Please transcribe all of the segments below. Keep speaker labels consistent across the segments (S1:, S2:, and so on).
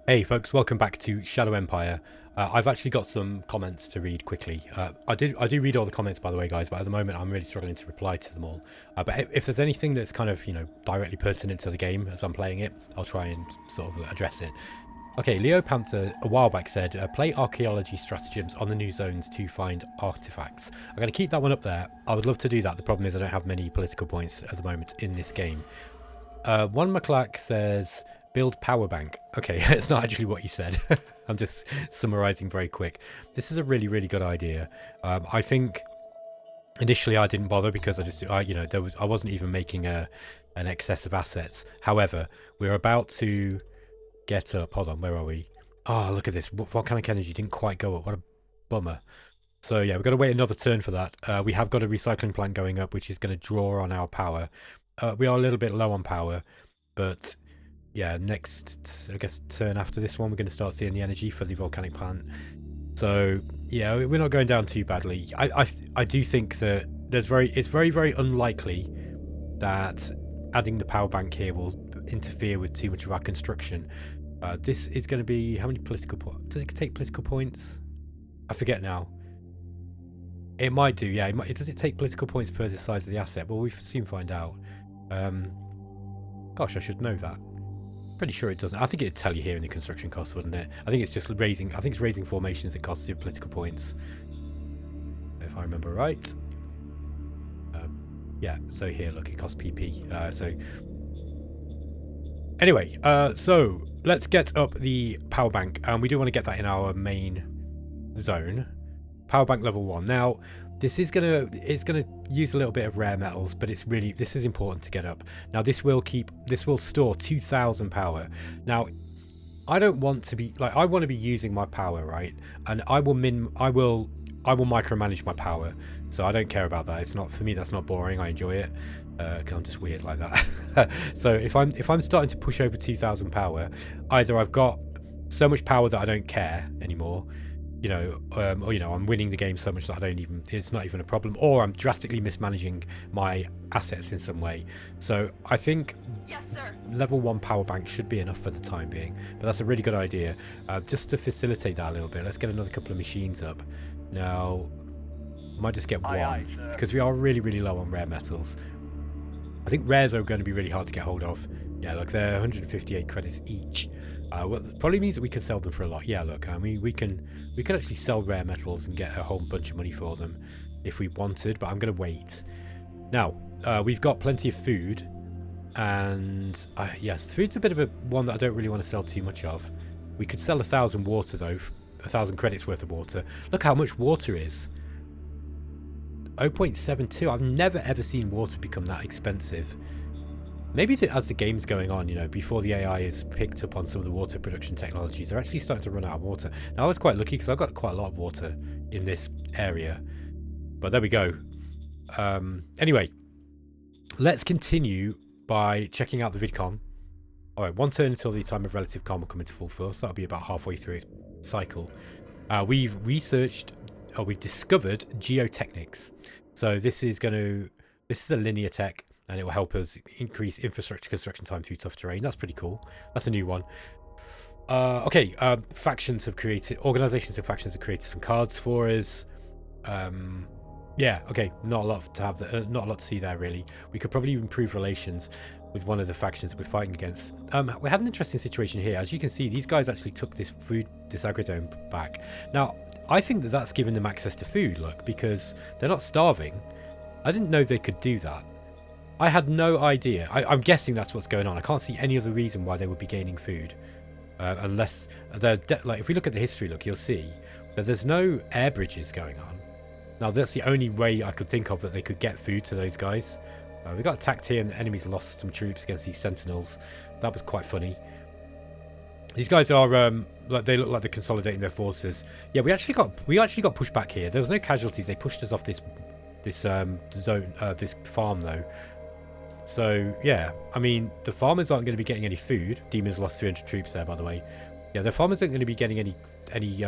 S1: Hey folks, welcome back to Shadow Empire. I've actually got some comments to read quickly. I do read all the comments, by the way, guys, but at the moment I'm really struggling to reply to them all. But if there's anything that's kind of, directly pertinent to the game as I'm playing it, I'll try and sort of address it. Okay, Leo Panther a while back said, play archaeology stratagems on the new zones to find artifacts. I'm going to keep that one up there. I would love to do that. The problem is I don't have many political points at the moment in this game. One McClack says, build power bank. Okay, it's not actually what he said. I'm just summarizing very quick. This is a really, really good idea. I think initially I didn't bother because I wasn't even making an excess of assets. However, we're about to get up. Hold on, where are we? Oh, look at this. Volcanic energy didn't quite go up. What a bummer. So yeah, we've got to wait another turn for that. We have got a recycling plant going up, which is going to draw on our power. We are a little bit low on power, but yeah, next, I guess, turn after this one, we're going to start seeing the energy for the volcanic plant. So yeah, we're not going down too badly. I do think that it's very, very unlikely that adding the power bank here will interfere with too much of our construction. This is going to be, how many political points? Does it take political points? I forget now. It might do, yeah. Does it take political points per the size of the asset? Well, we'll soon find out. Gosh, I should know that. Pretty sure it doesn't. I think it'd tell you here in the construction costs, wouldn't it? I think it's just raising. I think it's raising formations that costs you political points, if I remember right. Yeah. So here, look, it costs PP. Anyway, so let's get up the power bank, and we do want to get that in our main zone. Power bank level 1. Now, it's gonna use a little bit of rare metals, but this is important to get up. Now this will store 2,000 power. Now I don't want to be like, I want to be using my power, right? And I will micromanage my power. So I don't care about that. It's not, for me, that's not boring. I enjoy it. Cause I'm just weird like that. So if I'm starting to push over 2,000 power, either I've got so much power that I don't care anymore, or I'm winning the game so much that it's not even a problem, or I'm drastically mismanaging my assets in some way. So I think level 1 power bank should be enough for the time being, but that's a really good idea. Just to facilitate that a little bit, let's get another couple of machines up. Now, I might just get one, because we are really, really low on rare metals. I think rares are going to be really hard to get hold of. Yeah, look, they're 158 credits each. What probably means that we can sell them for a lot. Yeah, look, we can actually sell rare metals and get a whole bunch of money for them if we wanted, but I'm going to wait. Now, we've got plenty of food, and yes, food's a bit of a one that I don't really want to sell too much of. We could sell 1,000 water though, 1,000 credits worth of water. Look how much water is. 0.72. I've never ever seen water become that expensive. Maybe as the game's going on, before the AI is picked up on some of the water production technologies, they're actually starting to run out of water. Now, I was quite lucky because I've got quite a lot of water in this area. But there we go. Anyway, let's continue by checking out the vidcom. Alright, one turn until the time of relative calm will come into full force. That'll be about halfway through its cycle. We've discovered geotechnics. So this is a linear tech, and it will help us increase infrastructure construction time through tough terrain. That's pretty cool. That's a new one. Organizations have created some cards for us. Yeah, okay, not a lot to see there really. We could probably improve relations with one of the factions that we're fighting against. We had an interesting situation here. As you can see, these guys actually took this agrodome back. Now, I think that that's given them access to food, look, because they're not starving. I didn't know they could do that. I had no idea. I'm guessing that's what's going on. I can't see any other reason why they would be gaining food. Unless they're if we look at the history, look, you'll see that there's no air bridges going on. Now, that's the only way I could think of that they could get food to those guys. We got attacked here and the enemies lost some troops against these sentinels. That was quite funny. These guys are they look like they're consolidating their forces. Yeah, we actually got pushed back here. There was no casualties. They pushed us off this zone, this farm though. So yeah, I mean, the farmers aren't going to be getting any food. Demons lost 300 troops there, by the way. Yeah, the farmers aren't going to be getting any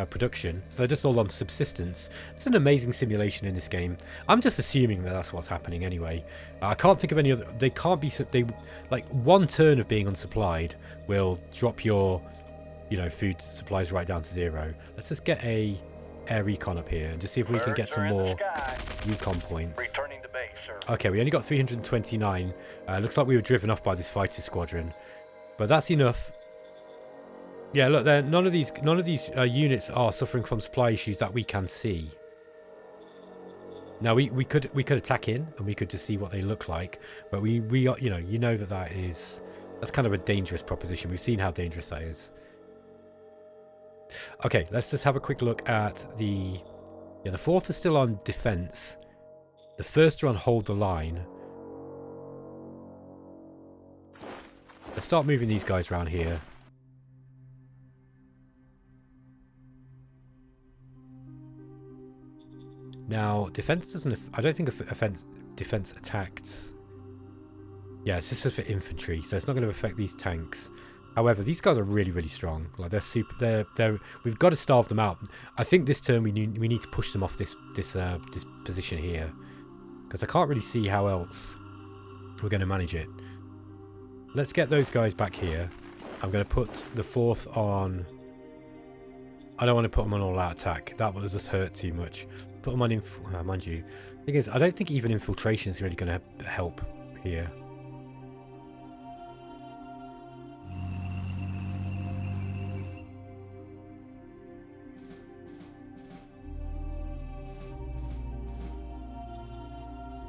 S1: production, so they're just all on subsistence. It's an amazing simulation in this game. I'm just assuming that that's what's happening anyway. I can't think of any other. They can't be. Like one turn of being unsupplied will drop your you know, food supplies right down to 0. Let's just get a air recon up here and just see if we can get some more recon points.
S2: Returning to base, sir.
S1: Okay, we only got 329. Looks like we were driven off by this fighter squadron, but that's enough. Yeah, look, none of these units are suffering from supply issues that we can see. Now we could attack in and we could just see what they look like, but we are, you know that's kind of a dangerous proposition. We've seen how dangerous that is. Okay, let's just have a quick look at the 4th is still on defense. The 1st are on hold the line. Let's start moving these guys around here. Now, defense doesn't... I don't think defense attacked... Yeah, it's just for infantry, so it's not going to affect these tanks. However, these guys are really, really strong. Like, they're super... We've got to starve them out. I think this turn we need to push them off this position here, because I can't really see how else we're going to manage it. Let's get those guys back here. I'm going to put the 4th on... I don't want to put them on all-out attack. That will just hurt too much. Put them on... mind you, the thing is, I don't think even infiltration is really going to help here.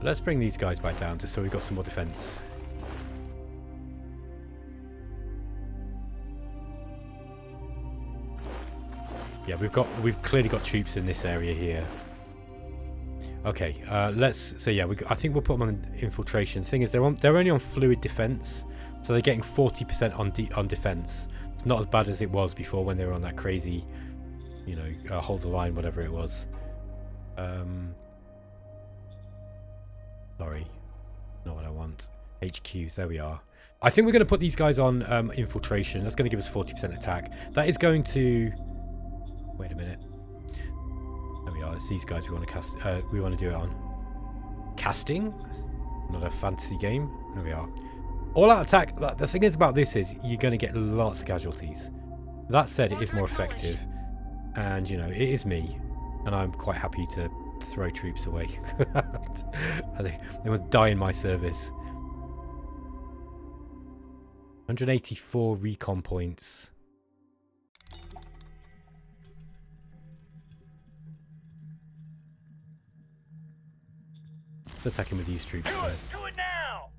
S1: Let's bring these guys back down just so we've got some more defense. Yeah, we've clearly got troops in this area here. Okay, I think we'll put them on infiltration. Thing is, they're only on fluid defense, so they're getting 40% on defense. It's not as bad as it was before when they were on that crazy, hold the line, whatever it was. Sorry, not what I want. HQs, there we are. I think we're going to put these guys on infiltration. That's going to give us 40% attack. That is going to... Wait a minute. There we are. It's these guys we want to cast. We want to do it on. Casting? Not a fantasy game. There we are. All-out attack. The thing is about this is you're going to get lots of casualties. That said, it is more effective. And, it is me. And I'm quite happy to throw troops away. I think they must die in my service. 184 recon points. Let's attack him with these troops first.
S2: Do it now.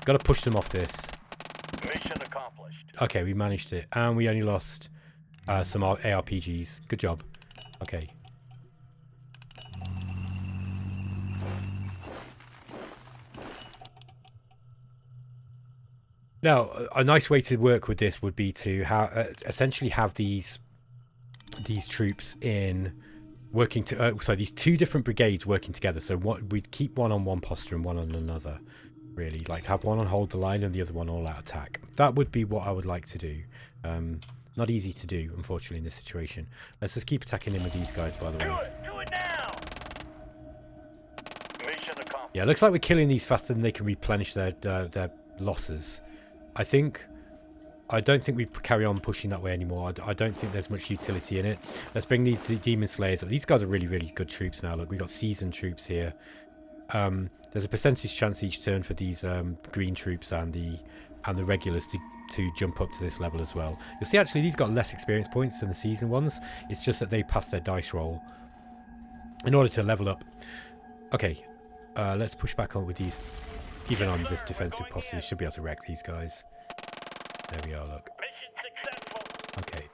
S1: Got to push them off this.
S2: Mission accomplished.
S1: Okay, we managed it. And we only lost some ARPGs. Good job. Okay. Now, a nice way to work with this would be to essentially have these troops in working to these 2 different brigades working together. So we'd keep one on one posture and one on another. Really, like to have one on hold the line and the other one all out attack. That would be what I would like to do. Not easy to do, unfortunately, in this situation. Let's just keep attacking in with these guys, by the way.
S2: Do it now. Mission accomplished.
S1: Yeah, it looks like we're killing these faster than they can replenish their losses. I don't think we carry on pushing that way anymore. I don't think there's much utility in it. Let's bring these Demon Slayers up. These guys are really, really good troops now. Look, we've got seasoned troops here. There's a percentage chance each turn for these green troops and the regulars to jump up to this level as well. You'll see actually these got less experience points than the seasoned ones. It's just that they passed their dice roll in order to level up. Okay, let's push back on with these. Even on this defensive posture, you should be able to wreck these guys. There we are, look.
S2: Mission successful.
S1: Okay.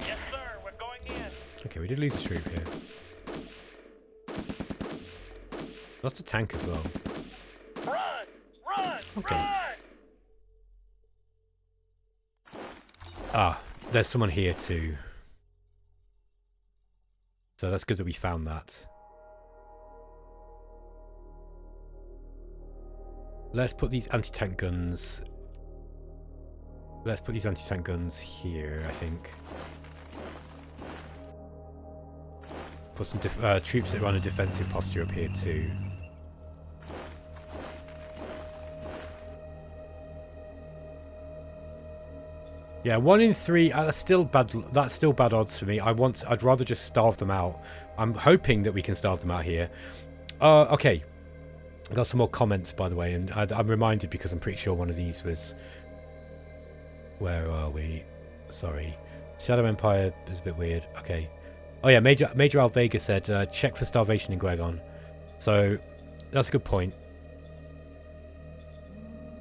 S2: Yes, sir. We're going in.
S1: Okay, we did lose a troop here. Lost a tank as well.
S2: Run!
S1: Okay.
S2: Run!
S1: Ah, there's someone here too. So that's good that we found that. Let's put these anti-tank guns... Let's put these anti-tank guns here, I think. Put some troops that are on a defensive posture up here too. Yeah, 1 in 3. That's still bad. That's still bad odds for me. I'd rather just starve them out. I'm hoping that we can starve them out here. Okay. I got some more comments, by the way, and I'm reminded because I'm pretty sure one of these was. Where are we? Sorry, Shadow Empire is a bit weird. Okay. Oh yeah, Major Alvega said check for starvation in Gwegon. So that's a good point.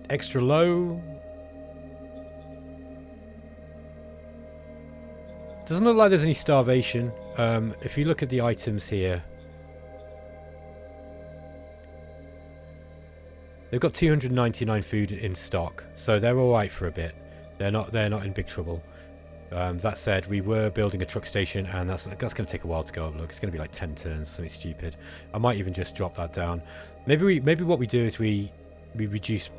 S1: Extra low. Doesn't look like there's any starvation. If you look at the items here, they've got 299 food in stock, so they're all right for a bit. They're not in big trouble. That said, we were building a truck station, and that's going to take a while to go up. Look, it's going to be like 10 turns or something stupid. I might even just drop that down. Maybe what we do is we reduce.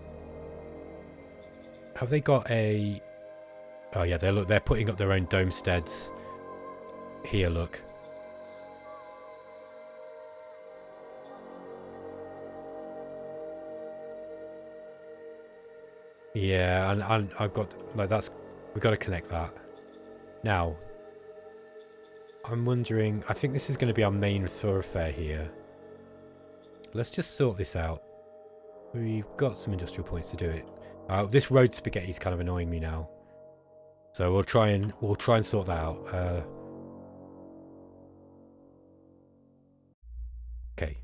S1: Have they got a? Oh yeah, they're putting up their own domesteads. Here, look. Yeah, and I've got like we've got to connect that. Now, I'm wondering. I think this is going to be our main thoroughfare here. Let's just sort this out. We've got some industrial points to do it. This road spaghetti is kind of annoying me now. So we'll try and sort that out. Okay.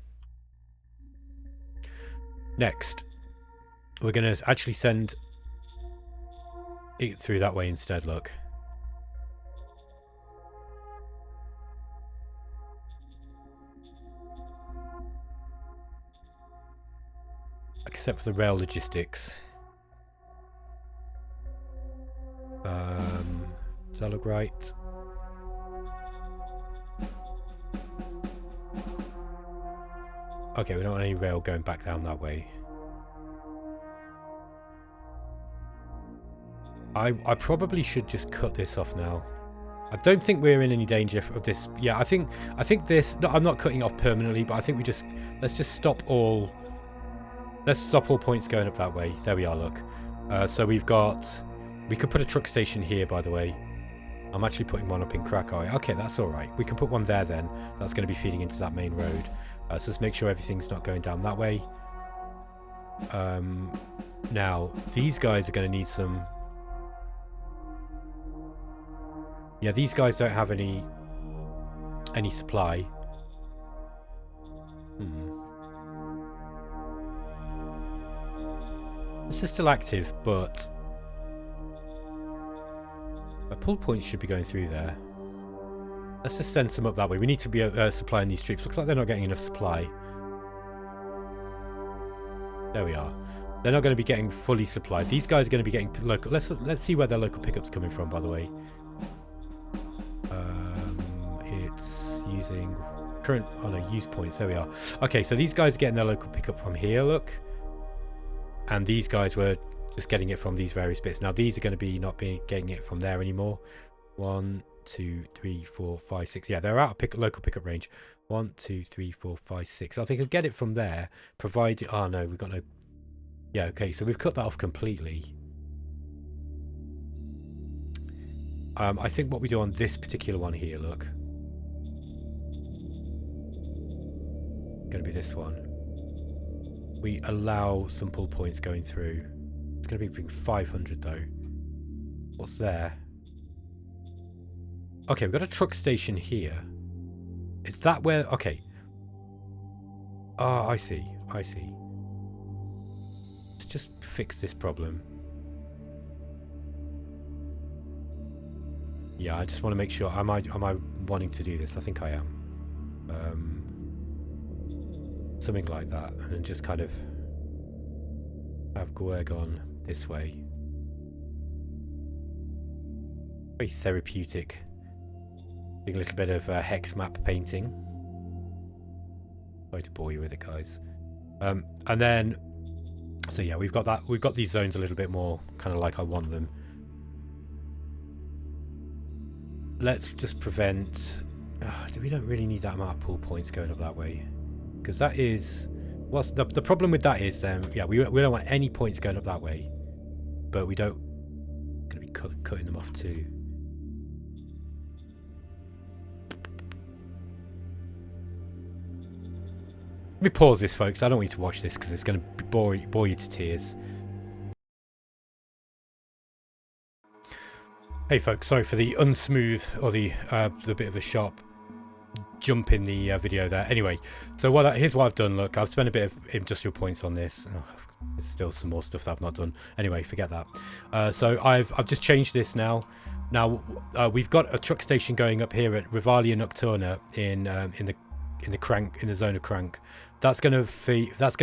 S1: Next, we're going to actually send it through that way instead. Look. Except for the rail logistics. Does that look right? Okay, we don't want any rail going back down that way. I probably should just cut this off now. I don't think we're in any danger of this. Yeah, I think this. No, I'm not cutting off permanently, but I think let's just stop all. Let's stop all points going up that way. There we are. Look. So we could put a truck station here, by the way. I'm actually putting one up in Krakow. Okay, that's all right. We can put one there then. That's going to be feeding into that main road. So let's make sure everything's not going down that way. Now, these guys are going to need some... Yeah, these guys don't have any supply. This is still active, but... My pull points should be going through there. Let's just send some up that way. We need to be supplying these troops. Looks like they're not getting enough supply. There we are. They're not going to be getting fully supplied. These guys are going to be getting local. Let's see where their local pickup's coming from, by the way. It's using current... Oh no, use points. There we are. Okay, so these guys are getting their local pickup from here, look. And these guys were just getting it from these various bits. Now these are going to be not getting it from there anymore. 1, 2, 3, 4, 5, 6. Yeah, they're out of local pickup range. 1, 2, 3, 4, 5, 6. I think I'll get it from there, provided... Oh no, we've got no... Yeah, okay, so we've cut that off completely. I think what we do on this particular one here, look. Going to be this one. We allow some pull points going through. It's going to be 500 though. What's there? Okay, we've got a truck station here. Is that where... Okay. Ah, I see. I see. Let's just fix this problem. Yeah, I just want to make sure. Am I wanting to do this? I think I am. Something like that. And then just kind of have Gwegon this way. Very therapeutic. Doing a little bit of hex map painting. Sorry to bore you with it, guys. And then, so yeah, we've got that. We've got these zones a little bit more kind of like I want them. Let's just prevent... we don't really need that amount of pull points going up that way. Because that is... What's the problem with that is then... Yeah, we don't want any points going up that way. But we don't... Going to be cutting them off too. Let me pause this, folks. I don't want you to watch this because it's going to bore you to tears. Hey, folks. Sorry for the unsmooth or the bit of a sharp jump in the video there. Anyway, so here's what I've done. Look, I've spent a bit of industrial points on this. Oh, there's still some more stuff that I've not done. Anyway, forget that. So I've just changed this now. Now we've got a truck station going up here at Rivalia Nocturna in the zone of Crank. That's going to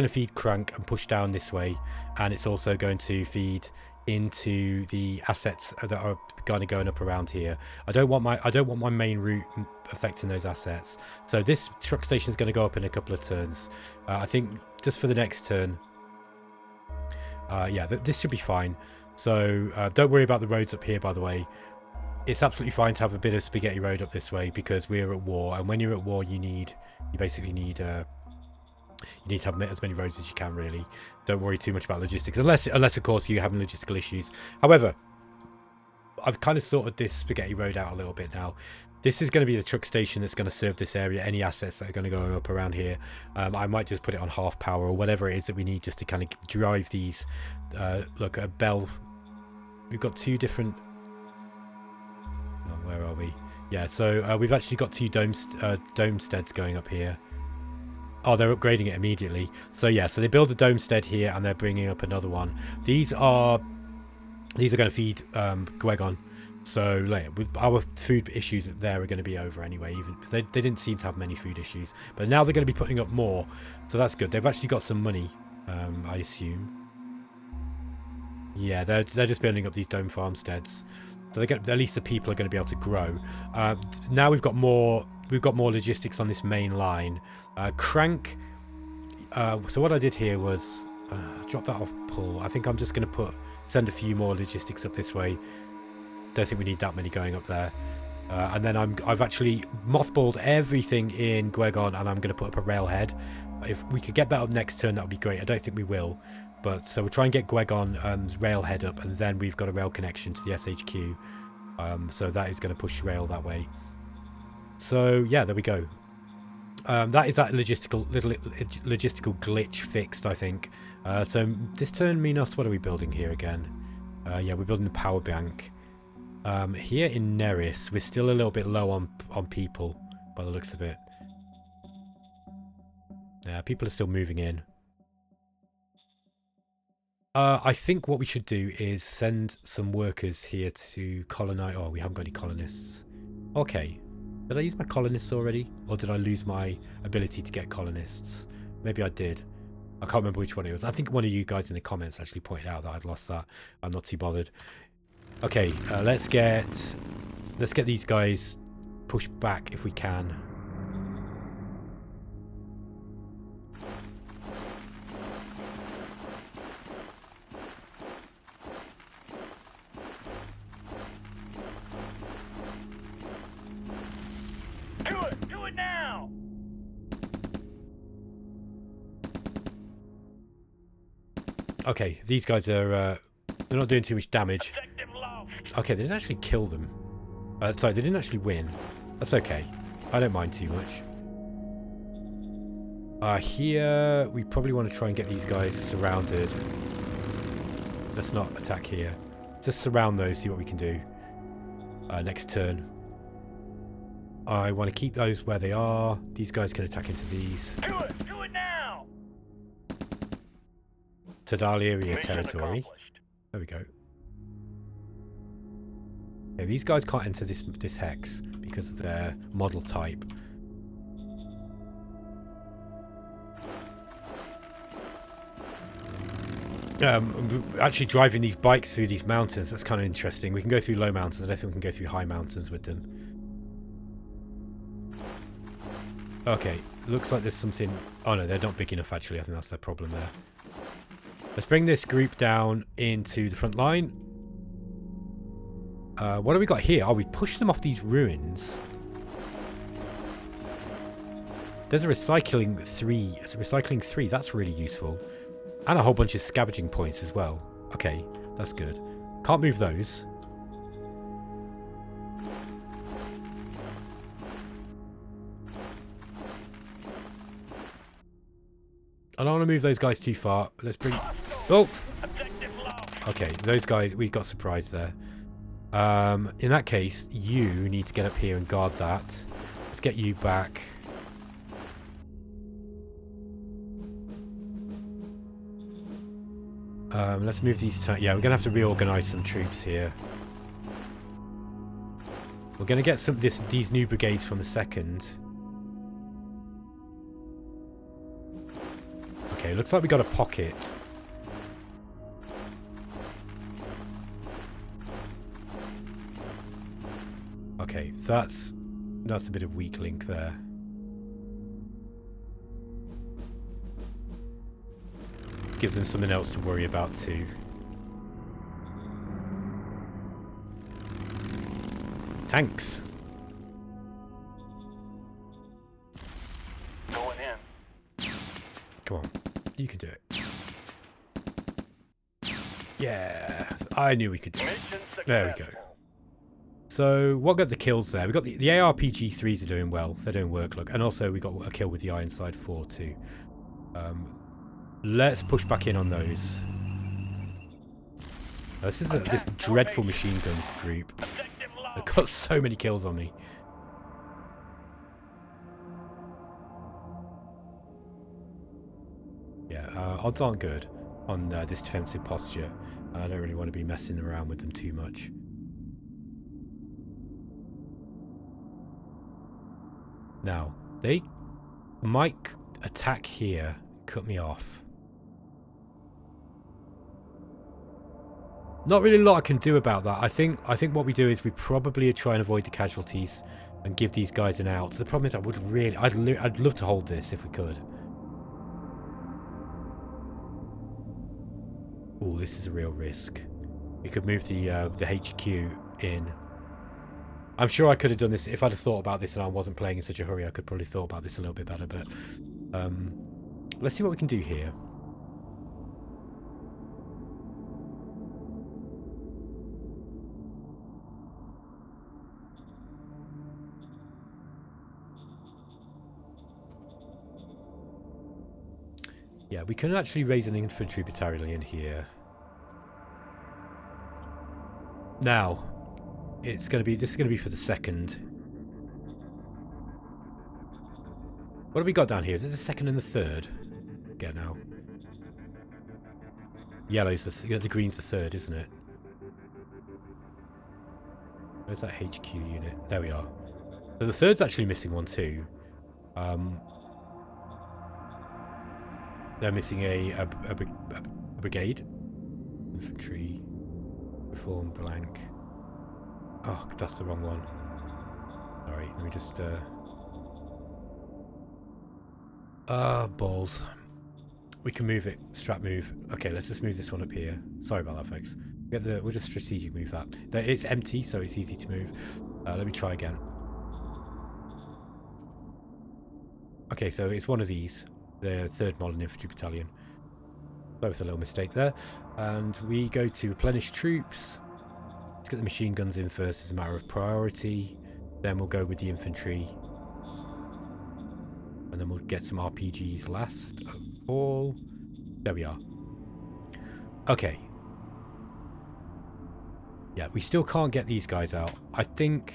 S1: feed Crank and push down this way, and it's also going to feed into the assets that are kind of going up around here. I don't want my main route affecting those assets. So this truck station is going to go up in a couple of turns. I think just for the next turn. Yeah, this should be fine. So don't worry about the roads up here, by the way. It's absolutely fine to have a bit of spaghetti road up this way because we're at war, and when you're at war, you basically need to have as many roads as you can. Really, don't worry too much about logistics, unless of course you're having logistical issues. However, I've kind of sorted this spaghetti road out a little bit now. This is going to be the truck station that's going to serve this area. Any assets that are going to go up around here, I might just put it on half power or whatever it is that we need just to kind of drive these. Look, at Bell, we've got two different. Oh, where are we? Yeah, so we've actually got two domesteads going up here. Oh, they're upgrading it immediately. So yeah, so they build a domestead here and they're bringing up another one. These are going to feed Gwegon. So like, with our food issues there are going to be over anyway. Even they didn't seem to have many food issues, but now they're going to be putting up more. So that's good. They've actually got some money, I assume. Yeah, they're just building up these dome farmsteads. So at least the people are going to be able to grow. Now we've got more logistics on this main line. Crank. So what I did here was drop that off pull. I think I'm just going to send a few more logistics up this way. Don't think we need that many going up there. And then I've actually mothballed everything in Gwegon, and I'm going to put up a railhead. If we could get that up next turn, that would be great. I don't think we will. But so we'll try and get Gwegon railhead up, and then we've got a rail connection to the SHQ. So that is going to push rail that way. So yeah, there we go. That is that logistical glitch fixed, I think. So this turn, Minos, what are we building here again? Yeah, we're building the power bank. Here in Neris, we're still a little bit low on people by the looks of it. Yeah, people are still moving in. I think what we should do is send some workers here to colonize. Oh, we haven't got any colonists. Okay. Did I use my colonists already? Or did I lose my ability to get colonists? Maybe I did. I can't remember which one it was. I think one of you guys in the comments actually pointed out that I'd lost that. I'm not too bothered. Okay, let's get these guys pushed back if we can.
S2: Do it now!
S1: Okay, these guys are they're not doing too much damage.
S2: Objective lost.
S1: Okay, they didn't actually kill them. Sorry, they didn't actually win. That's okay. I don't mind too much. Here, we probably want to try and get these guys surrounded. Let's not attack here. Just surround those, see what we can do. Next turn. I want to keep those where they are. These guys can attack into these.
S2: Do it now!
S1: Tadalia territory. There we go. Yeah, these guys can't enter this hex because of their model type. Actually driving these bikes through these mountains, that's kind of interesting. We can go through low mountains. I don't think we can go through high mountains with them. Okay, looks like there's something... Oh no, they're not big enough actually. I think that's their problem there. Let's bring this group down into the front line. What have we got here? Oh, we pushed them off these ruins. There's a recycling 3. It's a recycling 3. That's really useful. And a whole bunch of scavenging points as well. Okay, that's good. Can't move those. I don't want to move those guys too far. Let's bring... Oh!
S2: Objective lost.
S1: Okay, those guys, we got surprised there. In that case, you need to get up here and guard that. Let's get you back. Let's move these to... Yeah, we're going to have to reorganize some troops here. We're going to get these new brigades from the 2nd. Okay, looks like we got a pocket. Okay, that's a bit of weak link there. Gives them something else to worry about too. Tanks.
S2: Going in.
S1: Come on, you can do it. Yeah, I knew we could do it.
S2: Mission successful.
S1: There we go. So, what got the kills there? We got the ARPG-3s are doing well. They're doing work, look. And also, we got a kill with the Ironside 4 too. Let's push back in on those. This is this dreadful machine gun group.
S2: Objective
S1: They've
S2: lost.
S1: got so many kills on me. Yeah, odds aren't good on this defensive posture. I don't really want to be messing around with them too much. Now, they might attack here, cut me off. Not really a lot I can do about that. I think what we do is we probably try and avoid the casualties and give these guys an out. So the problem is I'd love to hold this if we could. Oh, this is a real risk. We could move the HQ in. I'm sure I could have done this if I'd have thought about this and I wasn't playing in such a hurry. I could probably thought about this a little bit better, but let's see what we can do here. Yeah, we can actually raise an infantry battalion here. Now, this is going to be for the 2nd. What have we got down here? Is it the 2nd and the 3rd? Get now. Yellow's the green's the 3rd, isn't it? Where's that HQ unit? There we are. So the 3rd's actually missing one too. They're missing a brigade. Infantry. Reform blank. Oh, that's the wrong one. Sorry, let me just balls. We can move it. Strap move. Okay, let's just move this one up here. Sorry about that, folks. We'll just strategic move that. It's empty, so it's easy to move. Let me try again. Okay, so it's one of these. The 3rd Modern Infantry Battalion. Both a little mistake there. And we go to replenish troops. Let's get the machine guns in first as a matter of priority. Then we'll go with the infantry. And then we'll get some RPGs last of all. There we are. Okay. Yeah, we still can't get these guys out. I think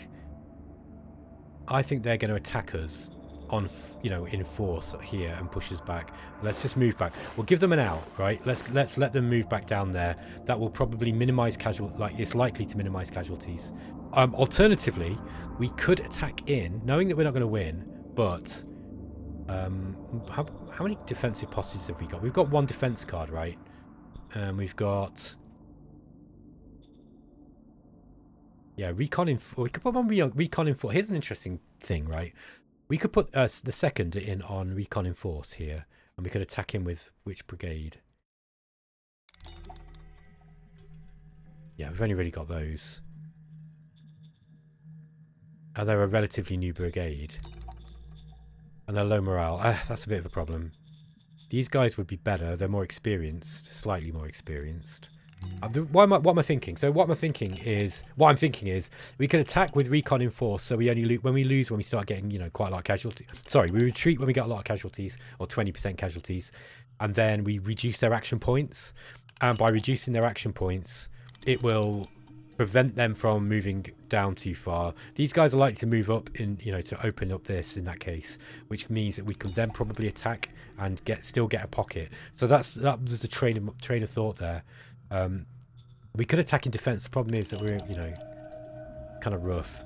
S1: they're going to attack us on, in force here and push us back. Let's just move back. We'll give them an out, right? Let's let them move back down there. That will probably minimize it's likely to minimize casualties. Alternatively, we could attack in, knowing that we're not going to win, but how many defensive postures have we got? We've got 1 defense card, right? And we've got recon in. We could put one recon in force. Here's an interesting thing, right? We could put the 2nd in on recon in force here, and we could attack him with which brigade? Yeah, we've only really got those. And they're a relatively new brigade. And they're low morale. That's a bit of a problem. These guys would be better. They're more experienced, slightly more experienced. What am I thinking? So what I'm thinking is we can attack with recon in force, so we only when we start getting, you know, quite a lot of casualties. Sorry, we retreat when we get a lot of casualties, or 20% casualties, and then we reduce their action points. And by reducing their action points, it will prevent them from moving down too far. These guys are likely to move up in, you know, to open up this in that case, which means that we can then probably attack and still get a pocket. So that was a train of thought there. We could attack in defense. The problem is that we're, you know, kind of rough.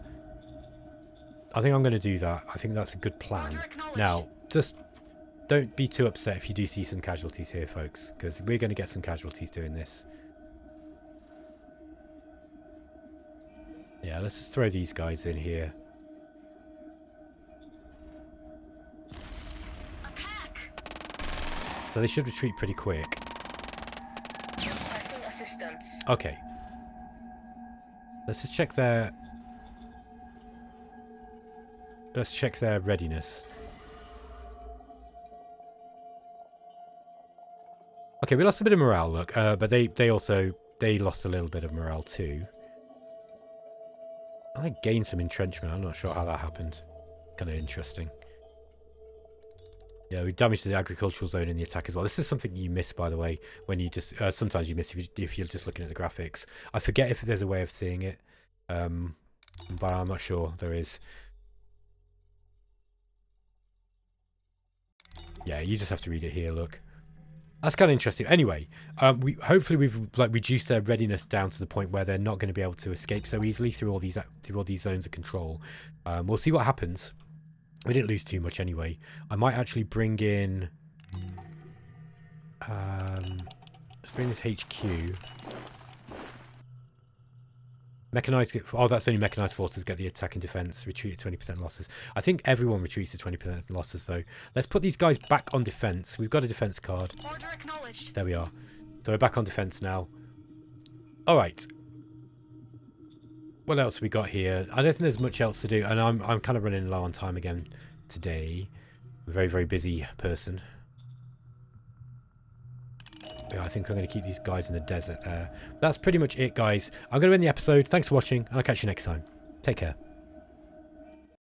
S1: I think I'm going to do that. I think that's a good plan. Now, just don't be too upset if you do see some casualties here, folks, because we're going to get some casualties doing this. Yeah, let's just throw these guys in here. So they should retreat pretty quick. Okay. Let's just check their... Let's check their readiness. Okay, we lost a bit of morale, look, but they lost a little bit of morale too. I gained some entrenchment. I'm not sure how that happened. Kind of interesting. Yeah, we damaged the agricultural zone in the attack as well. This is something you miss, by the way, when you just... sometimes you miss if you're just looking at the graphics. I forget if there's a way of seeing it, but I'm not sure there is. Yeah, you just have to read it here, look. That's kind of interesting. Anyway, hopefully we've reduced their readiness down to the point where they're not going to be able to escape so easily through all these zones of control. We'll see what happens. We didn't lose too much anyway. I might actually bring in... let's bring this HQ. Mechanized... Oh, that's only mechanized forces get the attack and defense. Retreat at 20% losses. I think everyone retreats at 20% losses, though. Let's put these guys back on defense. We've got a defense card.
S3: Order acknowledged.
S1: There we are. So we're back on defense now. All right. What else have we got here? I don't think there's much else to do, and I'm kind of running low on time again today. I'm a very, very busy person. Yeah, I think I'm going to keep these guys in the desert there. That's pretty much it, guys. I'm going to end the episode. Thanks for watching, and I'll catch you next time. Take care.